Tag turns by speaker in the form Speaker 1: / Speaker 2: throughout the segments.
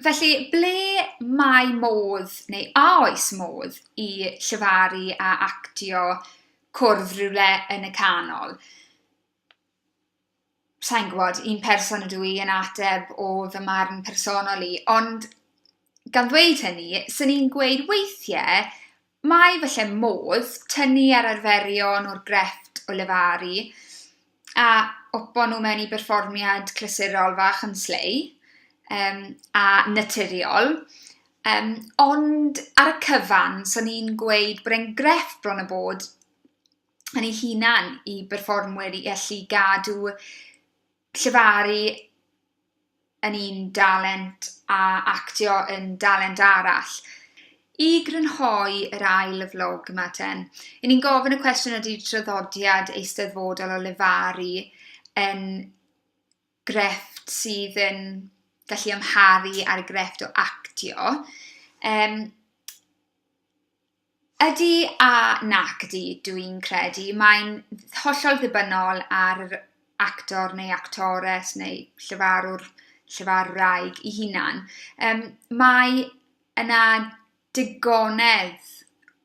Speaker 1: Felly, ble mae modd, neu a oes modd, i llefaru a actio cwrdd rhywle yn y canol? Sa'n gwybod, un person ydw i yn ateb o fy marn personol i, ond gan ddweud hynny, sy'n ni'n gweud weithiau, mae falle modd tynnu ar arferion o'r grefft o lefaru a opo nhw mewn i berfformiad clasurol fach yn slei a naturiol. Ond ar y cyfan, sy'n ni'n gweud bod e'n grefft bron y bod yn ei hunan i berfformwyr i allu gadw llefaru yn un dalent a actio yn dalent arall. I grynhoi yr ail y vlog yma ten, i ni'n gofyn y cwestiwn ydy traddodiad eisteddfodol o lefaru yn grefft sydd yn gallu amharu ar y grefft o actio. Ydy a nac ydy, dwi'n credu, mae'n hollol ddibynnol ar yr actor neu actores neu llefarwraig ei hunan. Mae yna digonedd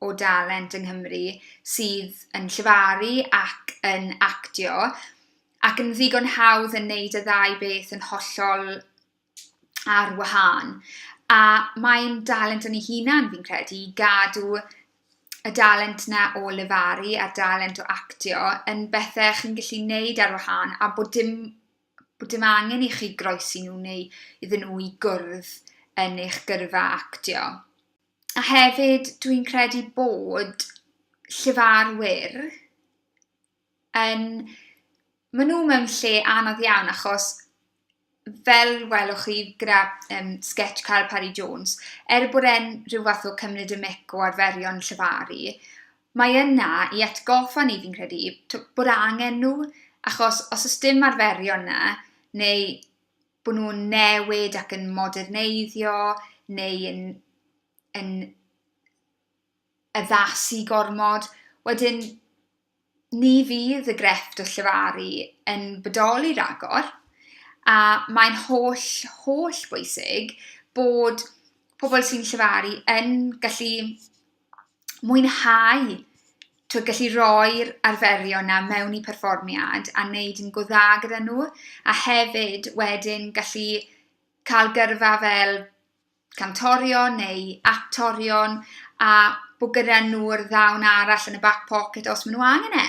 Speaker 1: o dalent yng Nghymru sydd yn llefaru ac yn actio ac yn ddigon hawdd yn neud y ddau beth yn hollol ar wahân. A mae'n dalent yn ei hunan fi'n credu i gadw y dalent na o lefaru a'r dalent o actio yn bethau chi'n gallu neud ar wahân a bod dim angen i chi groesi nhw neu iddyn nhw i gwrdd yn eich gyrfa actio. A hefyd dwi'n credu bod llefarwyr maen nhw mewn lle anodd iawn achos fel welwch chi gyda sketch Carl Parry Jones, bod e'n rhyw fath o cymryd y mic o arferion llefaru, mae yna i atgoffa ni fi'n credu bod angen nhw, achos os oes dim arferion yna, neu bod nhw'n newid ac yn moderneiddio, neu yn addasu gormod, wedyn ni fydd y grefft o llefaru yn bodoli ragor, a mae'n holl bwysig bod pobl sy'n llefaru yn gallu mwynhau, gallu roi'r arferion yna mewn i perfformiad a wneud yn go dda gyda nhw, a hefyd wedyn gallu cael gyrfa fel cantorion neu actorion a bod gyda nhw'r ddawn arall yn y back pocket os maen nhw angen e.